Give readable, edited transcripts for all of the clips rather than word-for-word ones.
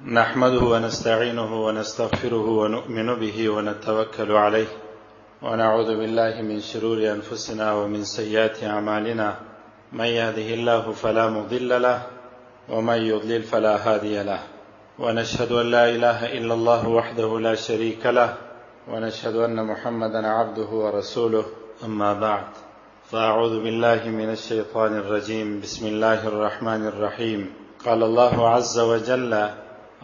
نحمده ونستعينه ونستغفره ونؤمن به ونتوكل عليه ونعوذ بالله من شرور أنفسنا ومن سيئات أعمالنا من يهده الله فلا مضل له ومن يضلل فلا هادي له ونشهد أن لا إله إلا الله وحده لا شريك له ونشهد أن محمدا عبده ورسوله أما بعد فأعوذ بالله من الشيطان الرجيم بسم الله الرحمن الرحيم قال الله عز وجل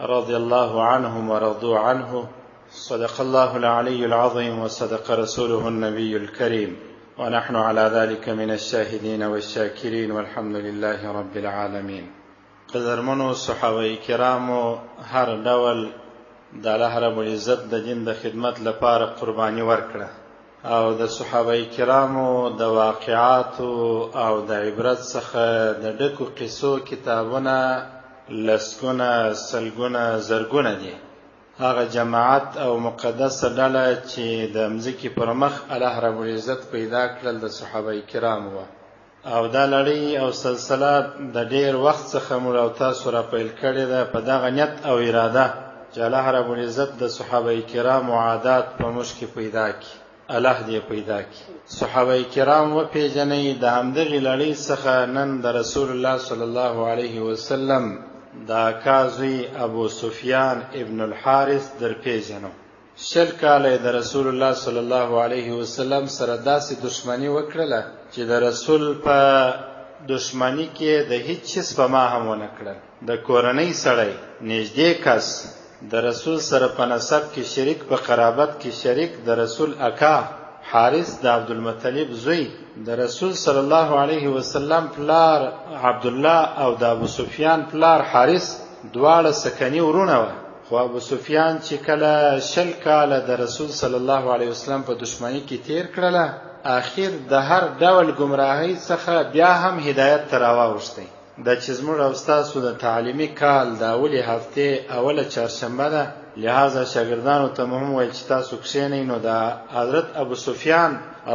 رضي الله عنهم ورضوا عنه صدق الله العلي العظيم وصدق رسوله النبي الكريم ونحن على ذلك من الشاهدين والشاكرين والحمد لله رب العالمين. قدرمنو صحابه کرامو هر ډول د الله رب العزت د دین د خدمت لپاره قرباني ورکړه او د صحابه کرامو د واقعاتو او د عبرت څخه د ډکو قصو کتابونه لسګونه سلګونه زرګونه دي. هغه جماعت او مقدسه ډله چې د مځکې پر مخ الله رب العزت پیدا کړل د صحابه کرامو او دا لړۍ او سلسله د ډیر وخت څخه موږ او تاسو را پیل کړې ده په دغه نیت او اراده چې الله رب العزت د صحابه کرامو عادات په موږ کې پیدا کړي. الله دې پیدا کړي. صحابه کرام وپېژنئ. د همدغې لړۍ څخه نن د رسول الله صلی الله علیه وسلم د اکا زوی ابو سفیان ابن الحارث در پیژنو. 20 کاله د رسول الله صلی الله علیه وسلم سره داسې دشمنی وکړله چې د رسول په دشمنی کې د هیڅ چیز په ما هم ونه کړل. د کورنۍ سړی نږدې کس د رسول سره په نسب کې شریک، په قرابت کې شریک، د رسول اکا حارث د عبدالمطلب زوی، د رسول صلی الله علیه وسلم پلار عبدالله او د ابو سفیان پلار حارث دواړه سکنی ورونه وه. خو ابو سفیان چې کله 20 کاله د رسول صلی الله علیه وسلم په دشمنی کې تیر کړله، آخر د هر ډول گمراهۍ څخه بیا هم هدایت ته راواوښتی. دا چې زموږ او ستاسو د تعلیمي کال د اولې هفتې اوله چهارشنبه ده، لہذا شاګردانو ته مهم ویل چې تاسو کښېنئ نو د حضرت ابو سفیان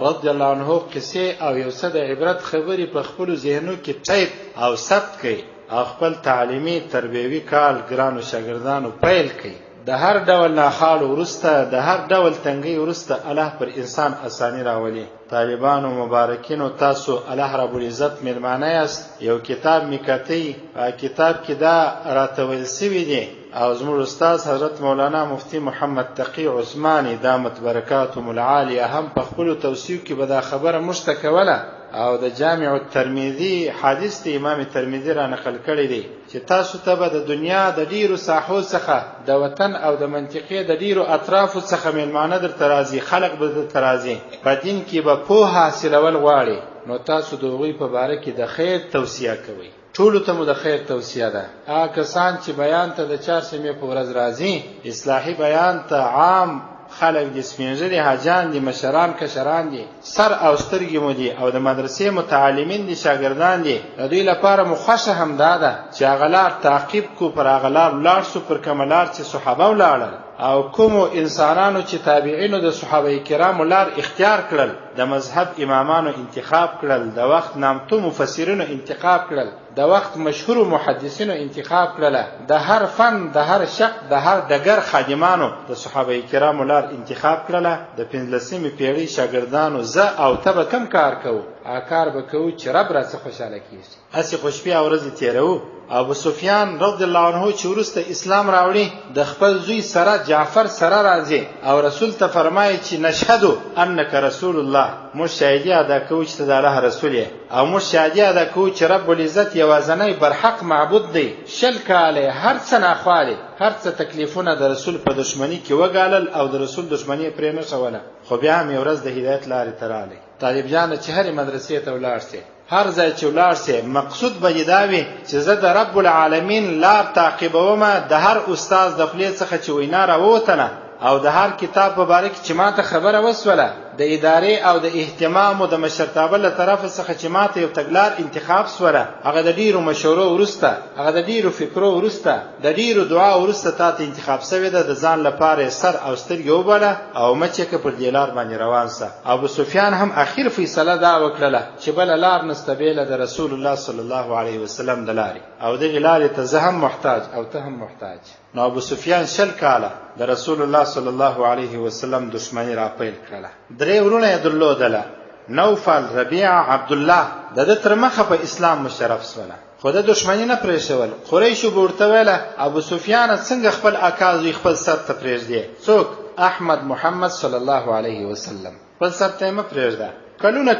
رضی الله عنه قصې او یو څه د عبرت خبرې په خپلو ذهنو کې ټایپ او ثبت کړئ او خپل تعلیمي تربیوي کال ګرانو شاګردانو پیل کړئ. د هر ډول ناخوالو وروسته، د هر ډول تنګۍ وروسته الله پر انسان اساني راولي. طالبانو مبارکینو، تاسو الله رب العزت مېلمانه یاست. یو کتاب مې کتی، کتاب کې دا راته ویل سوي دي او زموږ استاد حضرت مولانا مفتی محمد تقی عثماني دامت برکاتهم العالیه هم په خپلو توصیو کې به دا خبره موږ ته کوله او د جامع الترمذي حدیث د امام ترمذي را نقل کړی دی چې تاسو ته به د دنیا د ډیرو ساحو څخه، د وطن او د منطقې د ډیرو اطرافو څخه مېلمانه درته راځي، خلق به درته راځي، په دین کې به پوهه حاصلول غواړي. نو تاسو د هغوی په باره کې د خیر توصیه کوئ. ټولو ته مو د خیر توصیه ده. هغه کسان چې بیان ته د چهارشنبې په ورځ راځي، اصلاحي بیان ته عام خلق دي، سپینږیري حاجان دي، مشران کشران دي، سر او سترګې مو دي او د مدرسې متعلمین دي، شاګردان دي. د دوی لپاره مو خوښه همدا ده چې هغه لار تعقیب کو، پر هغه لار ولاړ سو، پر کومه لار چې صحابه ولاړل او کومو انسانانو چې تابعینو د صحابه کرامو لار اختیار کړل، د مذهب امامانو انتخاب کړل، د وخت نامتو مفسرینو انتخاب کړل، د وخت مشهور محدثینو انتخاب کړل، د هر فن، د هر شق، د هر ډګر خادمانو د صحابه کرامو لار انتخاب کړل. د 15مې پیړۍ شاګردانو زه او ته به کم کار کوو؟ کار به کوو چې رب راڅه خوشحاله کیږي. هسې خوشبي او ورځې تیروو. ابو سفیان رضی الله عنه چې وروسته اسلام راوړي، د خپل زوی سره جعفر سره راځي او رسول ته فرمایي چې نشهدو انک رسول الله، موږ شاهدي ادا کوو چې ته د الله رسول یې او موږ شاهدي ادا کوو چې رب العزت یوازینی برحق معبود دی. 20 کاله هر څه ناخوالې، هر څه تکلیفونه د رسول په دشمنی کې وګالل او د رسول دشمنی پرې نه شوله، خو بیا هم یو ورځ د هدایت لارې ته راغلی. طالب جانه چې هرې مدرسې ته ولاړ سې، هر ځای چې ولاړ سې، مقصود به یې دا وي چې زه د رب العالمین لار تعقیبومه. د هر استاز د خولې څخه چې وینا راووتله او د هر کتاب په باره کې چې ما ته خبره وسوله، د ادارې او د اهتمام او د مشرتابه له طرفه څخه چې ماته یو تګلار انتخاب سوله، هغه د ډیرو مشورو وروسته، هغه د ډیرو فکرو وروسته، د ډیرو دعا وروسته تاته انتخاب سوې ده. د ځان لپاره سر او سترګې وبله او مچ یې پر دې لار باندې روان سه. ابو سفیان هم اخر فیصله دا وکړله چې بله لار نسته بېله د رسول الله صلی الله علیه وسلم د لارې، او دغې لارې ته زه هم محتاج او ته هم محتاج. نو ابو سفیان 20 کاله د رسول الله صلی الله علیه وسلم دشمنی را پیل کړله. 3 ورونه یې درلودله، نوفل، ربیع، عبدالله. د ده تر مخه په اسلام مشرف سوله، خو د دشمنی نه پرېښول. قریشو به ورته ویله ابو سفیانه څنګه خپل اکا زوی خپل سر ته پرېږدې؟ څوک؟ احمد محمد صلی الله علیه وسلم. خپل سر ته یې مه پرېږده.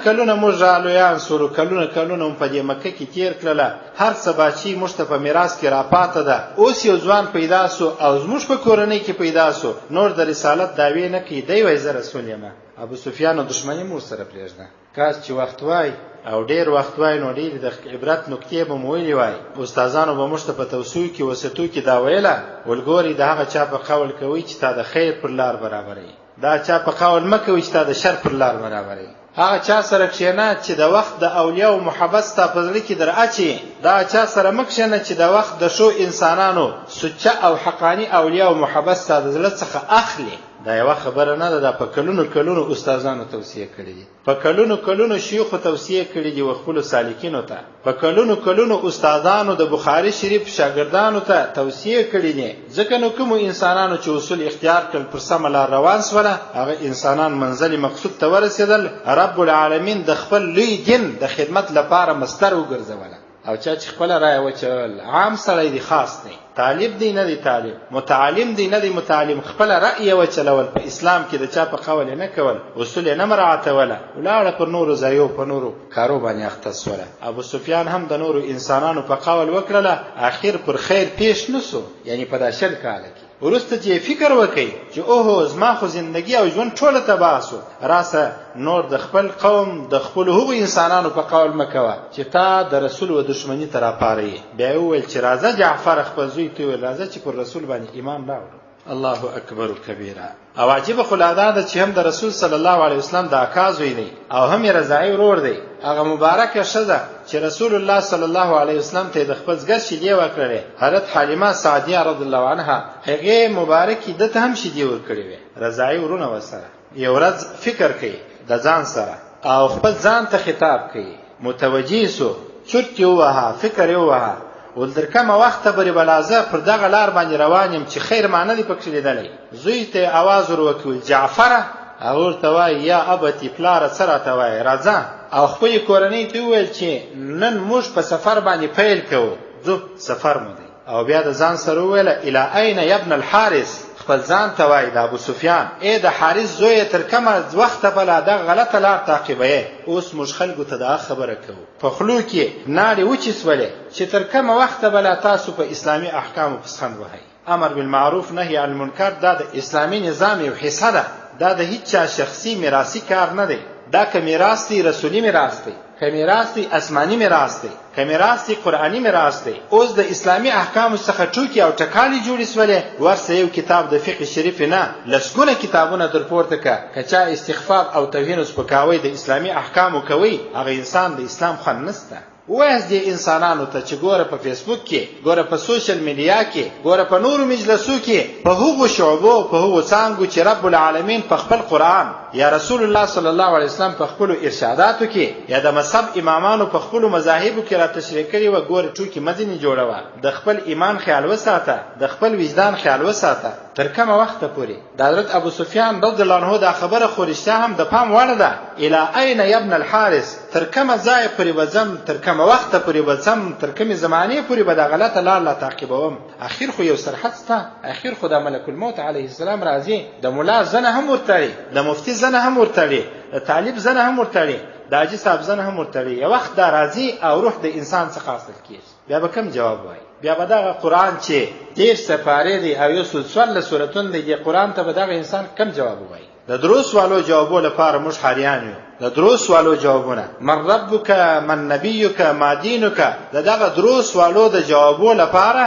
کلونه موږ رالویان سولو، کلونه هم په دې مکه کې تیر کړله. هر څه باچي موږ ته په میراث کې راپاته ده. اوس یو ځوان پیدا سو او زموږ په کورنۍ کې پیدا سو، نور د رسالت دعوې نه کوي، دی وایي زه رسول یم. ابو سفیان دشمني مو سره پرېږده. کاش چې وخت وای او ډېر وخت وای نو ډېرې د عبرت نکتې به مو ویلې وای. استادانو به موږ ته په توصیو کې وصیتو کې دا ویله، ولګورئ د هغه چا په قول کوئ چې تا د خیر پر لار برابروي، دا چا په قول مه کوئ چې تا د شر پر لار برابروي. هغه چا سره کښېنه چې د وخت د اولیاو محبت ستا په زړه کې در اچي، دا چا سره مه کښېنه چې د وخت د ښو انسانانو سچه او حقاني اولیاو محبت ستا د زړه څخه اخلي. دا یوه خبره نه ده، دا په کلونو استادانو توصیه کړي دي، په کلونو شیوخو توصیه کړي دي خپلو سالکینو ته، په کلونو استادانو د بخاري شریف شاګردانو ته توصیه کړي دي. ځکه نو کومو انسانانو چې اصول اختیار کړل پر سمه لار روان سوله، هغه انسانان منزل مقصود ته ورسېدل. رب العالمین د خپل لوی دین د خدمت لپاره مستر وګرځوله. او چا چې خپله رایه وچول، عام سړی دی، خاص دی، طالب دی نه دی طالب، متعلم دی نه دی متعلم، خپله رأی وچلول په اسلام کې د چا په قول نه کول، اصول یې نه مراعاتوله، ولاړه پر نورو ځایو په نورو کارو باندې اخته سوله. ابو سفیان هم د نورو انسانانو په قول وکړله، اخر پر خیر پیش نسو، یعنی په دا 20 کاله کې. وروسته چې فکر وکړي چې اوهو زما خو زندگی او ژوند ټوله تباه سو، راسه نور د خپل قوم د خپلو هغو انسانانو په قول مه کوه چې تا د رسول و دشمني ته راپاروي. بیا یې وویل چې راځه جعفر خپل زوی ته وویل راځه چې پر رسول باندې ایمان راوړو. الله اکبر کبیره. او عجیبه خو لا دا ده چې هم د رسول صلی الله علیه وسلم د اکا زوی دی او هم یې رضاعي ورور دی. هغه مبارکه ښځه چې رسول الله صلی الله علیه وسلم ته د خپل زګر شیدې ورکړلې، حضرت حلیمه سعدیه رضی الله عنها، هغې مبارکې ده ته هم شیدې ورکړې وې. رضاعي ورونه ورسره. یو ورځ فکر کوي د ځان سره او خپل ځان ته خطاب کوي، متوجه سو، چرت یې ووهه، فکر یې ووهه، ول در کومه وخته پورې به لا زه پر دغه لار باندې روان یم چې خیر ما نه دی پکښې لیدلی. زوی ته یې اواز ور وکړ، جعفره. هغه ورته وایي یا ابتي پلاره څه راته وایي، راځه. او خپلې کورنۍ ته وویل چې نن موږ په سفر باندې پیل کوو، ځو سفر مو دی. او بیا د ځان سره وویله الی این یبن الحارث، خپل ځان ته وایي د ابو سفیان، ای د حارث زویه تر کومه وخته بله دغه غلطه لار تعقیبوې. اوس موږ خلکو ته دا خبره کوو، په خولو کې ناړې وچې سولې چې تر کومه وخته بله تاسو په اسلامي احکامو پسخند وهئ. امر بالمعروف نهی عن المنکر دا د اسلامي نظام یو حصه ده، دا د هیچ چا شخصي میراثي کار نه دی. دا که میراث دی رسولي میراث دی، که میراث دی آسماني میراث دی، که میراث دی قرآني میراث دی. اوس د اسلامي احکامو څخه ټوکې او ټکالې جوړې سولې، ورسه یو کتاب د فقه شریف نه لسګونه کتابونه در پورته که. که چا استخفاف او توهین او سپکاوی د اسلامي احکامو کوي، هغه انسان د اسلام خوند نسته. وایس دې انسانانو ته چې ګوره په فیسبوک کې، ګوره په سوشل میډیا کې، ګوره په نورو مجلسو کې، په هغو شعبو، په هغو څانګو چې رب العالمین په خپل قرآن یا رسول الله صلی الله علیه وسلم په خپلو ارشاداتو کې یا د مذهب امامانو په خپلو مذاهبو کې را تشریح کړي وه، ګوره ټوکې مه ځینې جوړوه. د خپل ایمان خیال وساته، د خپل وجدان خیال وساته. تر کومه وخته پورې د حضرت ابو سفیان رضی الله عنه دا خبره خو رښتیا هم د پام وړ ده. الی این یبن الحارث، تر کومه ځایه پورې به ځم، تر کومه وخته پورې به ځم، تر کومې زمانې پورې به دا غلطه لار لا تعقیبوم. اخر خو یو سرحد سته، اخر خو د ملک الموت علیه السلام راځي، د ملا زنه هم ورتړي، د مفتي زنه هم ورتړي، د طالب زنه هم ورتړي، د حاجي صاحب زنه هم ورتړي. یو وخت دا راځي او روح د انسان څخه حاصل کېږي. بیا به کوم جواب وایي؟ بیا به دغه قرآن چې 13 سپارې دی او یو 14 سورتونه دی، قرآن ته به دغه انسان کوم جواب وایي؟ د درو سوالو جوابو لپاره موږ حاریان یو. د درو سوالو جوابونه، من ربک، من نبیک، ما دینک، دغه درو سوالو د جوابو لپاره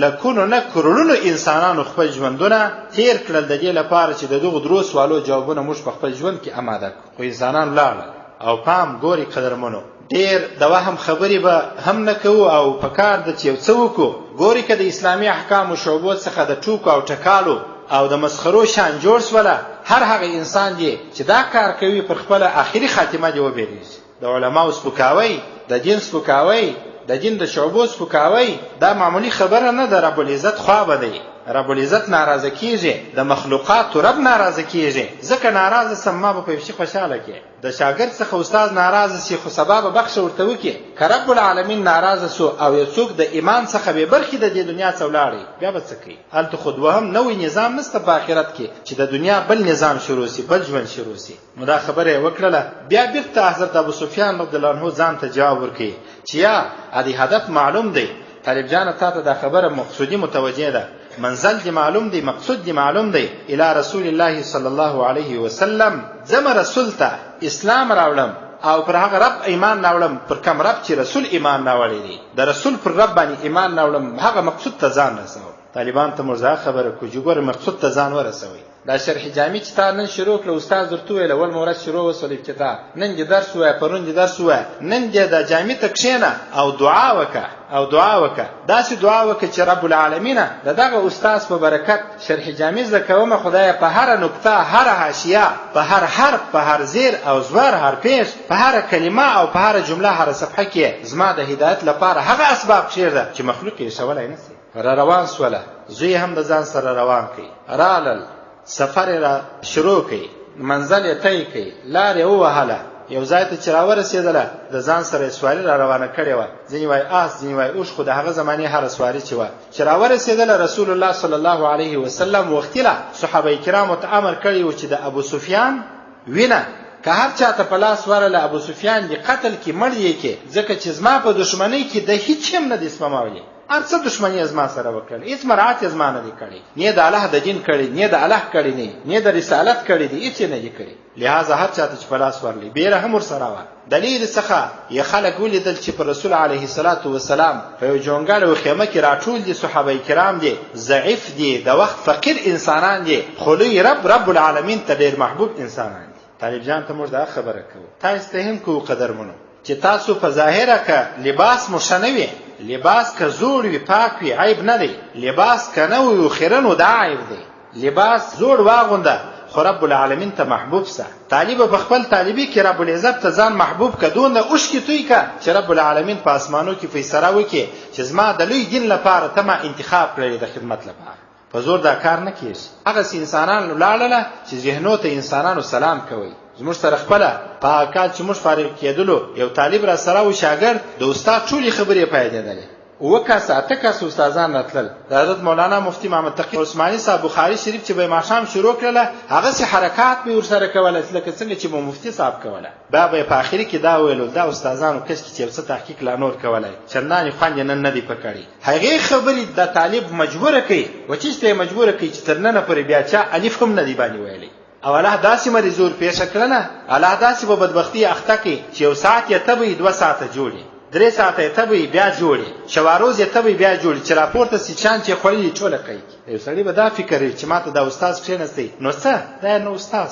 لکونو نه کروڑونو انسانانو خپل ژوندونه تیر کړل د دې لپاره چې دغه درو سوالو جوابونه موږ په خپل ژوند کې آماده کړو. خو انسانان لاړل او پام ګوري قدرمنو، ډیر د وهم خبرې به هم نه کوو او په کار د چې یو څه وکړو. ګوري که د اسلامي احکامو شعبو څخه د ټوکو او ټکالو او د مسخرو شان جوړ سوله، هر هغه انسان دی چې دا کار کوي پر خپل آخري خاتمه دی وبېرېږي. د علماو سپکاوی، د دین سپکاوی، د دین د شعبو سپکاوی دا معمولی خبره نه ده. رب العزت خوابه دی، رب العزت ناراضه کیږي، د مخلوقاتو رب ناراضه کیږي. ځکه ناراضه سم ما به په شي خوشاله کې د شاګرد څخه استاد ناراضه سي خو سبب بخښ ورته وکي. که رب العالمین ناراضه سو او یو څوک د ایمان څخه به برخې د دې دنیا څخه ولاړی، بیا به څه کوي؟ هلته خو دوهم نوې نظام نشته په آخرت کې چې د دنیا بل نظام شروع سي، بل ژوند شروع سي. نو دا خبره یې وکړله. بیا بیرته حضرت ابو سفیان رضی الله عنه ځان ته جواب ورکوي چې یا ادي هدف معلوم دی، طالب جان تا ته دا خبره مقصودی متوجه ده، منزل دی معلوم دی، مقصود دی معلوم دی. الی رسول الله صلی الله علیه وسلم، زم رسول ته اسلام راولم او پر هغه رب ایمان راولم پر کوم رب چې رسول ایمان راوړی دی، د رسول پر رب باندې ایمان راولم، هغه مقصود ته ځان رسوم. طالبان ته مرزا خبره کو جوړ مقصود ته ځان ورسوي. دا شرح جامع چې تا نن شروع کړ استاد درته ویل اول مورد شروع وسول ابتدا، نن دې درس وای، پرون دې درس وای، نن دې د جامع ته کښېنه او دعا وکړه او دعا وکړه. داسې دعا وکړه چې رب العالمین دغه استاد په برکت شرح جامع زده کومه خدای په هر نقطه، هر حاشیه، په هر حرف، په هر زیر او زبر، هر پیش، په هر کلمه او په هر جمله، هر صفحه کې زما د هدایت لپاره هغه اسباب کښېږده چې مخلوق یې شولای نشي. را روان سوله، زوی هم د ځان سره روان کړي، رالل سفر را شروع کړي، منزل یې طی کړي، لار یې ووهله، یو ځای ته چې راورسېدله د ځان سره سواري را روانه کړې وه، ځینې وایي آس، ځینې وایي اوښ، خو د هغه زمانې هره سواري چې وه چې راورسېدله رسول الله صلی الله علیه وسلم وختیله صحابه کرامو ته امر کړی و چې د ابو سفیان وینه که هر چا ته په لاس ورله ابو سفیان دې قتل کې مړ یې کې، ځکه چې زما په دښمنۍ کې د هیڅ هم نه دي سپمولی. هر څه دښمني زما سره وکړل، هیڅ مراعات زما نه دي کړی، نه د الله د دین کړی، نه د الله کړی، نه د رسالت کړی دی، هیڅ نه دي کړی. لہذا هر چاته چې په لاس ورلی بیره هم ورسره وه. دلیل څخه یې خلک ولیدل چې په رسول علیه الصلاة والسلام په یو جونګل او خیمه کې راټول دي صحابه کرام دي، ضعیف دي، د وخت فقیر انسانان دي، خو لوی رب العالمین ته ډېر محبوب انسانان دي. طالب جان ته موږ دا خبره کوو، تاسو ته هم کوو قدرمنو چې تاسو په ظاهره که لباس مو ښه نه وي، لباس که زوړ وي پاک وي عیب نه دی، لباس که نه وي خیرنو دا عیب دی. لباس زوړ واغونده خو رب العالمین ته محبوب سه. طالب په خپل طالبي کې رب العزت ته ځان محبوب که، دونه اوښکې توی که چې رب العالمین په اسمانو کې فیصله وکړي چې زما د لوی دین لپاره ته ما انتخاب کړی د خدمت لپاره. په زور دا کار نه کېږي. هغسې انسانان ولاړله چې ذهنو ته انسانانو سلام کوئ. زموږ سره خپله په کال چې موږ فارغ کېدلو یو طالب را سره و شاګرد، د استاد ټولې خبرې پیدېدلې، 7 کسه 8 کسه استادان راتلل. د حضرت مولانا مفتی محمد تقی عثماني صاحب بخاري شریف چې به ماښام شروع کړله، هغسې حرکات به یې ورسره کوله لکه څنګه چې به مفتي صاحب کوله. بیا به یې په آخري کې دا ویلو دا استادانو کش کې چې یو څه تحقیق لا نور کولی، چندانې خوند یې نن نه دی په کړی. هغې خبرې د طالب مجبوره کوي، وچیز ته یې مجبوره کوي چې تر ننه پورې بیا چا الف هم نه دی باندې ویلی. او الله داسې مریضور پیښه کړنه، الله داسې په بدبختي اخته کړي چې یو ساعت یې تبوي 2 ساعته جوړي، 3 ساعته یې تبوي بیا جوړي، شواروز یې تبوي بیا جوړي، چې راپورته سي چان چې خوړلي ټوله کوي. یو سړي به دا فکر وي چې ما ته دا استاد کښېنستی، نو څه دا نو استاد،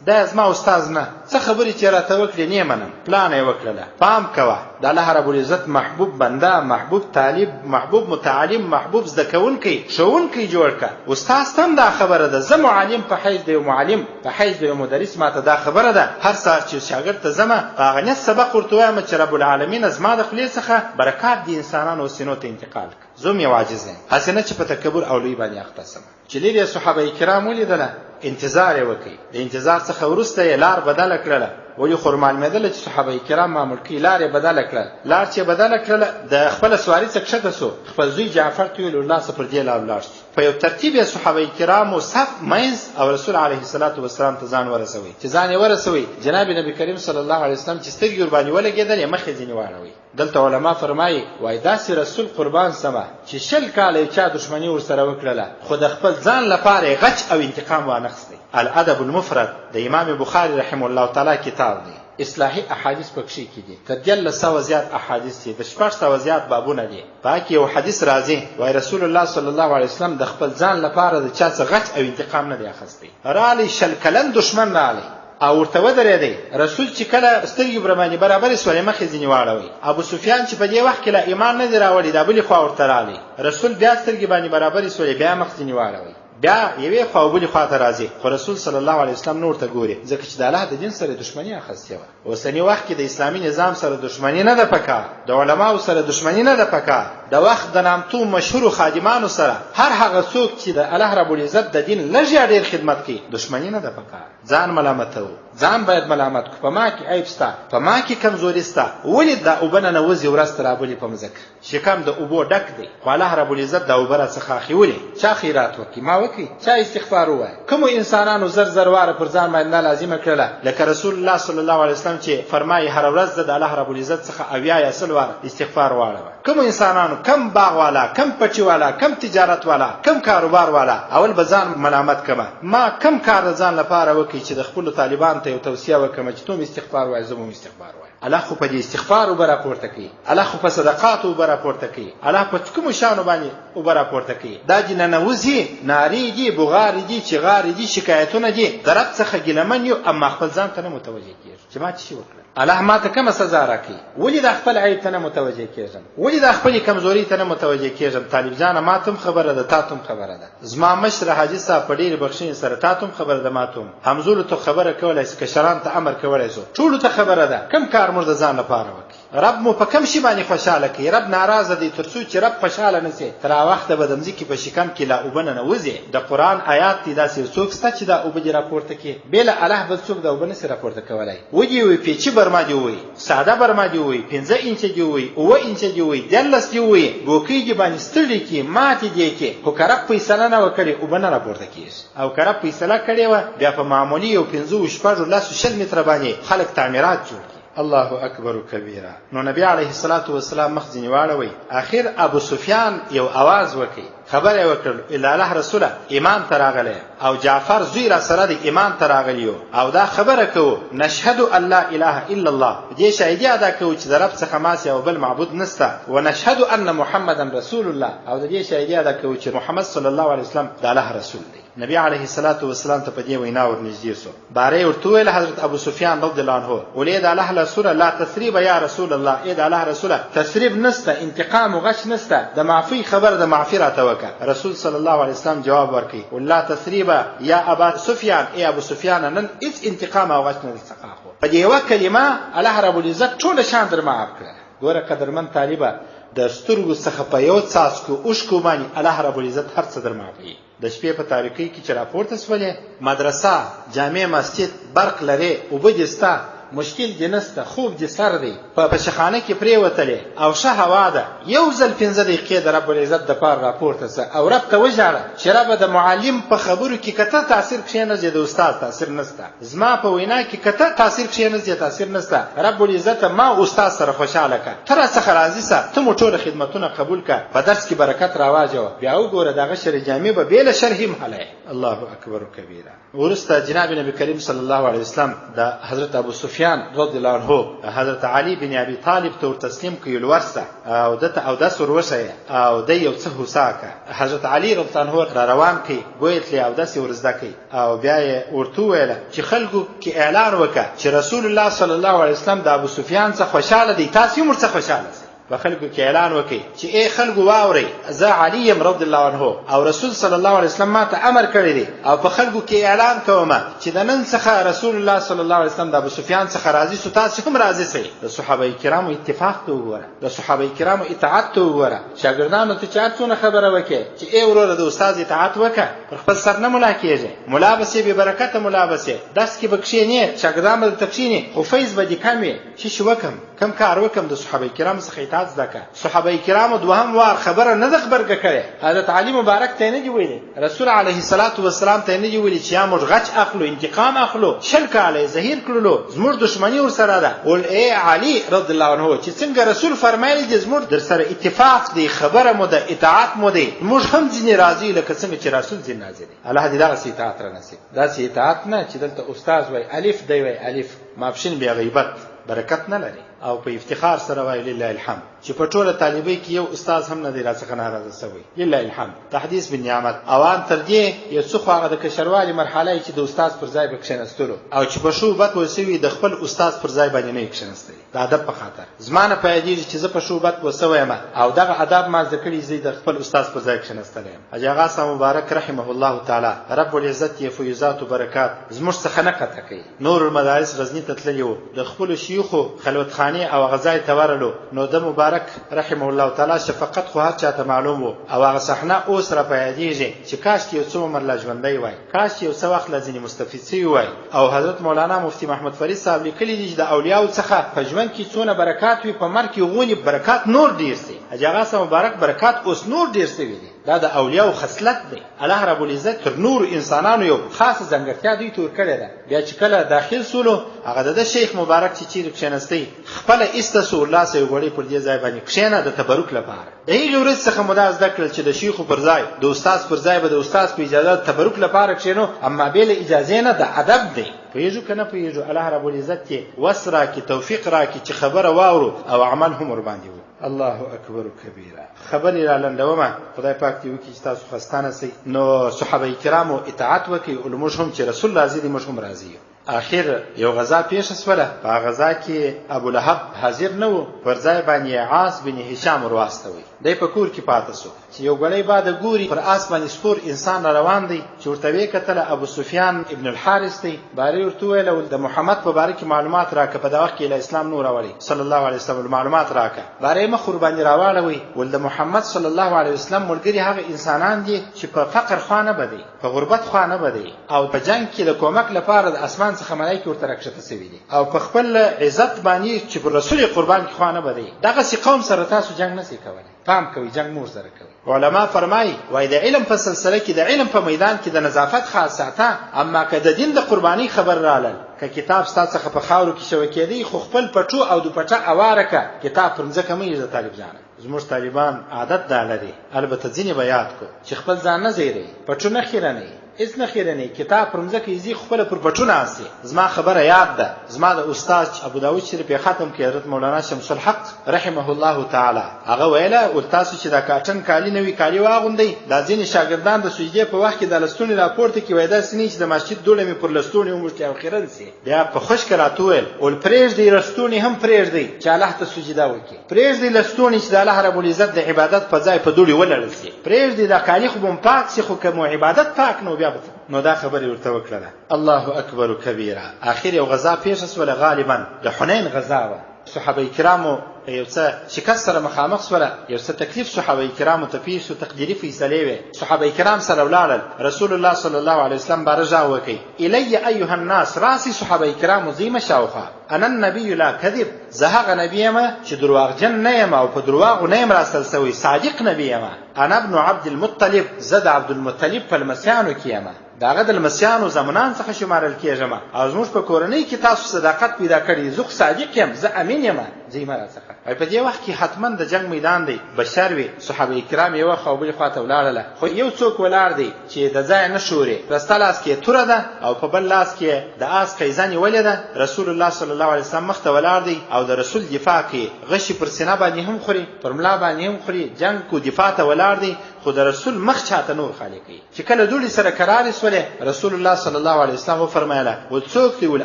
دا زما استاد نه، څه خبرې چې راته وکړې نه یې منم، پلانه یې وکړله. پام کوه د الله رب العزت محبوب بنده، محبوب طالب، محبوب متعلم، محبوب زده کوونکی، ښوونکی جوړ کړه. استاد ته هم دا خبره ده، زه معلم په حیث د یو معلم، په حیث د یو مدرس ما ته دا خبره ده، هر سهار چې شاګرد ته ځمه په هغه نیت سبق ورته وایم چې رب العالمین زما د خولې څخه برکات د انسانانو سینو ته انتقال کړه. زه هم یو عاجز یم، هسې نه چې په تکبر او لوی باندې اخته سم. چې لرې صحابه کرام ولیدله، انتظار یې وکړي. د انتظار څخه وروسته یې لار بدله کړله. ولې خو معلومېدله چې صحابه کرام معمول کوي، لار یې بدله کړله. لار چې یې بدله کړله د خپله سواري څخه کښته سو، خپل زوی جعفر ته ویل ورلاسه پر دې لار ولاړ سو. په یو ترتیب یې صحابه کرامو صف منځ او رسول علیه الصلاة والسلام ته ځان ورسوي. چې ځان یې ورسوي، جناب نبی کریم صلی الله علیه وسلم چې سترګې ورباندې ولګېدلې مخ یې ځینې واړوي. دلته علما فرمایي وایي داسې رسول قربان سمه چې 20 کاله یې چا دښمني ورسره وکړله، خو د خپل ځان لپاره یې غچ او انتقام وانخستی. الادب المفرد د امام بخاری رحم الله تعالی کتاب دی. اصلاحي احادیث پکې کې دي، تر 1300 زیات احادیث دي، د 600 زیات بابونه دي. پاکي یو حدیث راځي وای رسول الله صلی الله علیه وسلم د خپل ځان لپاره د چا څخه غچ او انتقام نه دی اخیستی. رالی شل کلن دشمن رالی او ورته ودرېدی. رسول چې کله سترګې برمانې برابرې سولې مخې ځینې واړوي. ابو سفیان چې په دې وخت کې لا ایمان نه دی راوړی دا بلې خوا ورته رالی. رسول بیا سترګې باندې برابرې سولې بیا مخ ځینې واړوي، بیا یوې خوا او بلې خوا ته راځي. خو رسول صلی الله علیه وسلم نور ته ګوري ځکه چې د الله د دین سره دښمني اخیستې وه. اوسني وخت کې د اسلامي نظام سره دښمني نه ده پکار، د علماو سره دښمني نه ده پکار، د وخت د نامتو مشهورو خادمانو سره هر هغه څوک چې د الله رب العزت د دین لږ یا ډېر خدمت کوي دښمني نه ده پکار. ځان ملامتوو، ځان باید ملامت کړو. په ما کې عیب شته، په ما کې کمزوري شته. ولې دا اوبه ننوځي ورځ ته رابلې په مځکه؟ شکم د اوبو ډک دی خو الله رب العزت دا اوبه راڅخه اخیولې. چا خیرات وکړي؟ ما وکړي. چا استغفار ووایه؟ کومو انسانانو زر زر واره پر ځان باندې دا لازمه کړله لکه رسول الله صلی الله علیه وسلم چې فرمایي هره ورځ د الله رب العزت څخه 80 یا 100 واره استغفار واړوه. کوم انسانانو، کم باغ والا، کم پټي والا، کم تجارت والا، کم کاروبار والا اول به ځان ملامت کما ما کم کار ځان لپاره وکړي چې د خپل طالبان ته یو توصیه وکړم چې توم استغفار وایي زه هم استغفار وایم. الله خو په دې استغفار وبره راپورته کوي، الله خو په صدقات وبره راپورته کوي، الله په کوم شانو باندې وبره راپورته کوي. دا دي ننوځي نارې دي، بغارې دي، چغارې دي، شکایتونه دي، د رب څخه ګیلمن یو اما خپل ځان ته نه متوجه کېږي چې ما څه وکړه. الله ما ته کومه سزا راکړي؟ ولې د خپل عیب ته نه متوجه کېږم؟ ولې د خپل کمزوري ته نه متوجه کېږم؟ طالب جانه ما ته هم خبره ده، تا ته هم خبره ده. زما مشر حاجي صاحب په ډېرې بخښنې سره تا ته هم خبره ده، ما ته هم. همزولو ته خبره کولی شي، کشرانو ته امر کولی شو، ټولو ته خبره ده. کوم کار موږ د ځان لپاره وکړي؟ رب مو په کوم شي باندې خوشحاله کوي؟ رب ناراضه دی. تر څو چې رب خوشحاله نه سي تر هغه وخته به د مځکې په شکم کې لا اوبه ننوځي. د قرآن آیات دي داسې یو څوک شته چې دا اوبه دې راپورته کړي، بې له الله بل څوک دا اوبه نه سي راپورته کولی. ودې ووایي پیچي برما دې ووایي، ساده برما دې ووایي، 15 انچه دې ووایي، 9 انچه دې ووایي، 13 دې ووایي، ګوکۍ دې باندې ستړي کړي، ماتې دې کړي، خو که رب فیصله نه وه کړې اوبه نه راپورته کېږي. او که رب فیصله کړې وه بیا په معمولي یو 15 شپږو لسو 20 متره باندې خلک تعمیرات جوړ کړي. الله اکبر کبیره. نو نبی علیه الصلاة والسلام مخ ځینې واړوي. اخر ابو سفیان یو आवाज وکړي، خبر یې وکړ الا الله رسوله ایمان ته راغلی او جعفر زوی را سره د ایمان ته راغلی او دا خبره کوو نشهد ان لا اله الا الله، دې شاهدي ادا کوو چې د رب څخه ماسې او بل معبود نسته، ونشهد ان محمدا رسول الله، او د دې شاهدي ادا کوو چې محمد صلی الله علیه وسلم د الله رسول دی. نبی علیه الصلاة والسلام ته په دې وینا ورنږدې سو. باره ورته وویل حضرت ابو سفیان رضی الله عنه ولې د الله رسوله لا تثریب یا رسول الله، ای د الله رسوله تثریب نسته، انتقام او غش نسته، د معفي خبر د معفي راته وکړه. رسول صلی الله علیه وسلم جواب ورکړي ولا تثریب یا ابا سفیان، ای ابو سفیان نن هیڅ انتقام او غش نه څخه خو په دې یوه کلمه الله رب العزت ټول شان در معاف کړه. ګوره قدرمن طالبه د سترګو څخه په یو څاڅکو اوښکو باندې الله رب العزت هر څه در معافوي. د شپې په تاریکۍ کې چې راپورته سولې مدرسه، جامع مسجد، برق لري، اوبه دې شته، مشکل دې نسته، خوب دې سر دی، په شخانه کې پرېوتلې او ښه هوا ده، یو ځل 15 دقیقې د رب العزت دپاره راپورته سه او رب ته وژاړه چې ربه د معلم په خبرو کې که ته تاثیر کښېنځې د استاد تاثیر نسته، زما په وینا کې که ته تاثیر کښېنځې تاثیر نسته. رب العزت ما استاد سره خوشحاله کړه، ته راڅخه راضي سه، ته مو ټوله خدمتونه قبول کړه، په درس کې برکت راواچوه، بیا وګوره دغه شرع جامع به بې له شرح هم هلی. الله اکبر کبیره. وروسته جناب نبی کریم صلی الله علیه وسلم د حضرت ابو سفیان رضی الله عنه حضرت علی بن ابي طالب ته تسلیم کړي ورسته او دته او داس وروشه او د یو څه حساکه. حضرت علی رضی الله عنه را روان کړي ګویتلی او داس ورزده کړي او بیا یې ورته ویل چې خلکو کې اعلان وکړه چې رسول الله صلی الله علیه وسلم د ابو سفیان څخه خوشاله دی، تاسو هم ورڅخه خوشاله شئ. په خلکو کې اعلان وکړي چې ای خلکو واورئ زه علي یم رضی الله عنه او رسول صلی الله علیه وسلم ما ته امر کړی دی او په خلکو کې اعلان کوم چې د نن څخه رسول الله صلی الله علیه وسلم د ابو سفیان څخه راضي سو، تاسو هم راضي سئ. د صحابه کرامو اتفاق ته وګوره، د صحابه کرامو اطاعت ته وګوره. شاګردانو ته چا څونه خبره وکړي چې ای وروره د استاد اطاعت وکړه، پر خپل سر نه ملا کېږي، ملا به سي بې برکته ملا به سي، درس کې به کښېنې، شاګردان به درته کښېني، خو فیض به دې کم وي. چې وکم کم کار وکم د صحابه کرامو څخه اطاعت زده کړه. صحابه کرامو دوهم وار خبره نه ده غبرګه کړې. حضرت علي مبارک ته نه دی ویلي، رسول علیه الصلاة والسلام ته نه دی ویلي چې یا موږ غچ اخلو، انتقام اخلو، شل کاله زهیر کړلو، زموږ دښمني ورسره ده. ول ای علي رضی الله عنه چې څنګه رسول فرمایلی دي زموږ در سره اتفاق دی، خبره مو ده، اطاعت مو دی، موږ هم ځینې راځي لکه څنګه چې رسول ځینې راځي. الله دې دغسې اطاعت را نصیب. داسې اطاعت نه چې دلته استاد وای الف دی وای الف، ماپښین بیا غیبت برکت نه لري او په افتخار سره وای لله الحمد چې په ټوله طالبۍ کې یو استاد هم نه دی راڅخه ناراضه سوی. لله الحمد تحدیث بالنعمت. او ان تر دې یو څه خو هغه د کشروالي مرحله چې د استاد پر ځای به کښېنستلو او چې په شوبت وسوي د خپل استاد پر ځای باندې نه کښېنستلی د ادب په خاطر. زما نه پیدېږي چې زه په شوبت وسوی یم او دغه ادب ما زده کړي زه د خپل استاد پر ځای کښېنستلی یم. حاجي اغا صاحب مبارک رحمه الله تعالی رب العزت یې فیوزات و برکات زموږ څخه نه قطع کوي. نور المدارس غزني ته تللي وو، د خپلو شیوخو خلوتخانې او هغه ځای ته ورغلو، نو د مبارک رحمه الله تعالی شفقت خو هر چاته معلوم وو او هغه صحنه اوس را پیدېږي چې کاش یو څو عمر لا ژوندی وای، کاش یو څه وخت لا ځینې مستفید سوي وای. او حضرت مولانا مفتی محمد فرید صاحب لیکلي دي چې د اولیاو څخه په ژوند کې څونه برکات وي، په مرګ کې غونې برکات نور ډېر سي. حاجي اغا صاحب مبارک برکات اوس نور ډېر سوي دي. دا د اولیاو خصلت دی. الله رب العزت تر نور انسانانو یو خاصه ځانګړتیا دوی ته ورکړې ده. بیا چې کله داخل سولو هغه د شیخ مبارک چې چیرې کښېنستی خپله ایسته سو لاسه یو غوړی پر دې ځای باندې کښېنه د تبرک لپاره. د هغې ورځ څخه مو دا زده کړل چې د شیخو پر ځای د استاد پر ځای به د استاد په اجازه تبرک لپاره کښېنو، اما بې له اجازې نه د ادب دی. پوهېږو که نه پوهېږو؟ الله رب العزت یې وس راکړي، توفیق راکړي چې خبره واورو او عمل هم ورباندې وو. الله اکبر کبیره. خبرې را لنډومه، خدای پاک دې وکړي چې تاسو خستانه سئ. نو صحابه کرامو اطاعت وکړئ او موږ هم چې رسول راضي دی موږ هم راضي یو. اخر یو غزا پیښه سوله، په غزا کې ابولهب حاضر نه و، پر ځای باندې عاص بن هشام ورواستوي. دی په کور کې پاته سو چې یو ګړی بعد ګوري پر آس باندې سپور انسان را روان دی چې ورته ویې کتله ابو سفیان ابن الحارث دی. باري ورته وویله د محمد په باره کې معلومات راکړه، په دغه وخت کې له اسلام نو راوړی صلی الله علیه وسلم معلومات راکړه. باري مخ ورباندې راواړوئ ول د محمد صلی الله علیه وسلم ملګري هغه انسانان دي چې په فقر خوا نه بدي، په غربت خوا نه بدي او په جنګ کې د کومک لپاره د اسمان څخه ملایکې ورته راکښته سوي دي او په خپل عزت باندې چې پر رسول قربان کې خوا نه بدي. دغسې قوم سره تاسو جنګ نسئ کولی. پام کوئ، جنګ مور سره کوئ. علما فرمایي وایي د علم په سلسله کې د علم په میدان کې د نظافت خاص ساته، اما که د دین د قربانۍ خبر رالل، که کتاب ستا څخه په خاورو کې شوی کېدی خو خپل پټو او دوپټه اواره که کتاب پر مځکه مه ایږده طالب جانه. زموږ طالبان عادت دا لري، البته ځینې به یاد کو چې خپل ځان نه زیری، پټو نه خیرنئ، هیڅ نه خیرنئ، کتاب پر مځکه ایزي خپله پر پټو ناستې. زما خبره یاد ده، زما د استاد ابو داود شریف یې ختم کړي حضرت مولانا شمس الحق رحمه الله تعالی، هغه ویله ول تاسو چې دا کاټن کالي نوي کالي واغوندئ، دا ځینې شاګردان د سجدې په وخت کې د لستونې راپورته کړي وایي داسې نه چې د مسجد دوړه مې پر لستونې وموښتې او خیرن سي. بیا په خشکه راته وویل ول پرېږدئ لستونې هم پرېږدئ چې الله ته سجده وکړي، پرېږدئ لستونې چې د الله رب العزت د عبادت په ځای په دوړې ولړل سي، پرېږدئ دا کالي خو به م پاک سي، خو که مو عبادت پاک نو بیا به نو دا خبرې ورته وکړله. الله اکبر کبیره. اخر یو غزا پیښه سوله، غالبا د حنین غزا وه. صحابه کرامو یو څه شکست سره مخامخ سوله، یو څه تکلیف صحابه کرامو ته پیښ شو، تقدیري فیصلې وې. صحابه کرام سره ولاړل، رسول الله صلی الله علیه وسلم باره غږ وکړي الی ایها الناس، راسي صحابه کرامو ځئ شاوخوا، انا النبی لا کذب، زه هغه نبي یم چې درواغجن نه یم او په درواغو نه یم راستل سوی، صادق نبي یم. انا ابن عبد المطلب، زه د عبدالمطلب په لمسیانو کې یم، د هغه د لمسیانو زمنان څخه شمارل کېږم او زموږ په کورنۍ کې تاسو صداقت پیدا کړي، زه خو صادق یم، زه امین یم، ځئ مه راڅخه. په دې وخت کې حتما د جنګ میدان دی، بشر وي. صحابه کرام یوه خوا او بلې خوا ته ولاړله، خو یو څوک ولاړ دی چې د ځایه نه شوري، په ستا لاس کې توره ده او په بل لاس کې د آس قیزه نیولې ده. رسول الله صلی الله علیه وسلم مخ ته ولاړ دی او د رسول دفاع کوي، غشي پر سینه باندې هم خوري، پر ملا باندې هم خوري، جنګ کو دفاع ته ولاړ دی، خو د رسول مخ چاته نور خالی کوي. چې کله دوړې سره کرارې سولې، رسول الله صلی الله علیه وسلم وفرمایله ول څوک دی؟ ول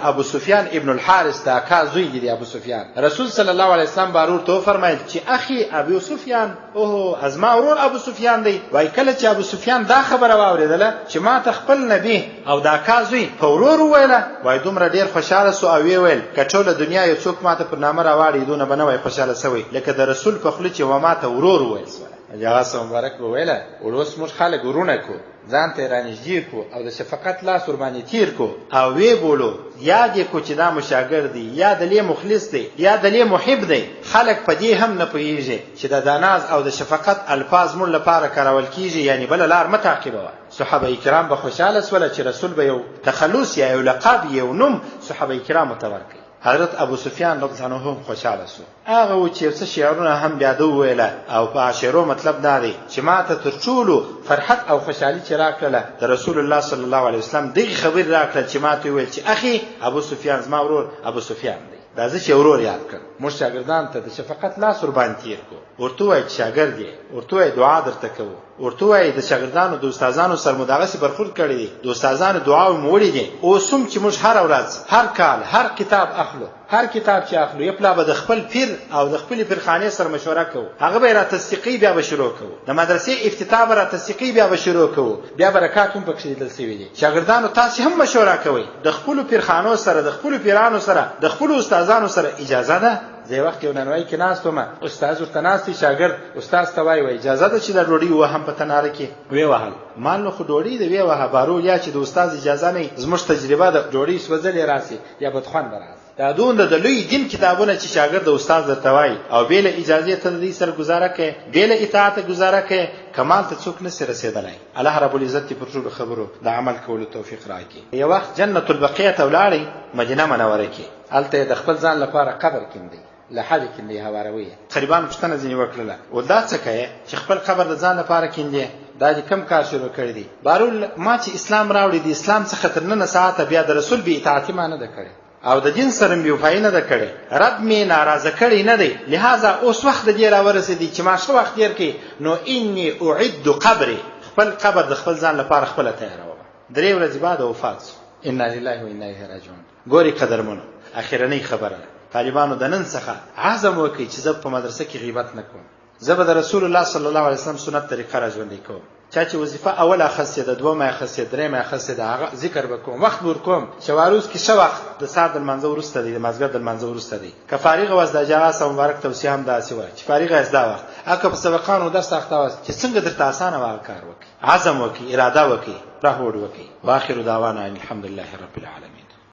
ابو سفیان ابن الحارث، د اکا زوی دی ابو سفیان. رسول صلی الله علیه وسلم بارور ته وفرمایل چې اخي ابو سفیان، اوه ازما ورور ابو سفیان دی. وای کله چې ابو سفیان دا خبره واورېدله چې ما ته خپل نبی او د اکا زوی په ورور وویله، وای دومره ډېر خوشحاله سو او ویې ویل که ټوله دنیا یو څوک ما ته پر نامه راواړي دونه به نه وای خوشحاله سوی لکه د رسول په خوله چې و ما ته ورور وویل سوله. جواز مبارک به ویله اوس موږ خلک ورونه کو ځان ته رانږدې کو او د شفقت لاس ورباندې تیر کو او وی بولو یا دې کو چې دا مشاګر دی یا د لې مخلص دی یا د لې محب دی خلک په دې هم نه پوهیږي چې د داناز او د شفقت الفاظ مون لپاره کارول کیږي یعنی بل لار متعقبه صحابه کرام به خوشاله سول چې رسول به یو تخلص یا یو لقب یو نوم صحابه کرام متورکي حضرت ابو سفیان رضی الله عنه خوشاله سو هغه چې څه شعرونه هم بیا د ویله او په اشعارو مطلب دا دی چې ماته تر ټولو فرحت او خوشحالي چې راکړه د رسول الله صلی الله علیه وسلم دغه خبر راکړه چې ماته ویل چې اخي ابو سفیان زما ورور ابو سفیان دی دا چې ورور یاد کړ موږ شاګردان ته د شفقت لاس ور باندې تیر کو ورته وای شاګرد دی ورته وای دعا درته کوو ورته وای د شاګردانو د استادانو سره مداغسي برخورد کړی دي د استادانو دعا موړي دي او سم چې موږ هر ورځ هر کال هر کتاب اخلو هر کتاب چې اخلو یو پلا به د خپل پیر او د خپل پیرخانه سره مشوره کوو هغه به را تصدیقي بیا به شروع کوو د مدرسې افتتاح به را تصدیقي بیا به شروع کوو بیا برکات هم پکې لیدل شوی دي شاګردانو تاسو هم مشوره کوئ د خپل پیرخانو سره د خپل پیرانو سره د خپل استادانو سره اجازه ده زه وخت یو ننوي کې ناستم استاد ورته ناستي شاګرد استاد ته وای اجازه ده چې د ډوډۍ و هم په تناره کې وی وهل مان نو خو ډوډۍ دی وی وه بارو یا چې د استاد اجازه نه زموږ تجربه د ډوډۍ سوځلې راسي یا بدخوان براسي دا دون د لوی دین کتابونه چې شاګرد د استاد درته وای او بیل اجازه ته دې سره گزاره کوي بیل اطاعت گزاره کوي کمال ته څوک نه رسیدلای الله رب العزت پر ټول خبرو د عمل کولو توفیق راکړي یو وخت جنت البقیع ته ولاړی مدینه منوره کې الته د خپل ځان لپاره قبر کیندي لحد کیندي هواروي قریبان پښتنه ځنی وکړه او دا څه کوي چې خپل قبر د ځان لپاره کیندي دا چې کم کار شروع کړی دی بارول ما چې اسلام راوړی دی اسلام څخه تر نن ساعته بیا د رسول به اطاعت ما نه ده کړی او د جن سره مې وفای نه ده کړی رب می ناراضه کړی نه دی لہذا اوس وخت دی را ورسېدی چې ما شو وخت تیر کې نو انی اعد قبري خپل قبر د خپل ځان لپاره خپل تیاروم درې ورځې بعد وفات ان لله و انا الیه راجعون ګوري قدرمنو اخیرنی خبره طالبانو د نن څخه عزم وکړي چې زه په مدرسه کې غیبت نه کوم زه به د رسول الله صلی الله علیه وسلم سنت طریقه را ژوندۍ کوم چا چې وظیفه اوله اخستې ده دومه اخستې درېمه اخستې ده هغه ذکر وکوم وخت ورکوم شواروز کې شو وخت د ساعت المنځ وروسته دی د مازګر د منځ وروسته دی که فارغ واس د جواز مبارک توصیه هم داسې وای چې فارغ از دا وخت اګه په سبقانو درس اخته واس چې څنګه درته اسانه واغ کار وکي عزم وکي اراده وکي راهوډ وکي واخر دعوانا الحمدلله رب العالمین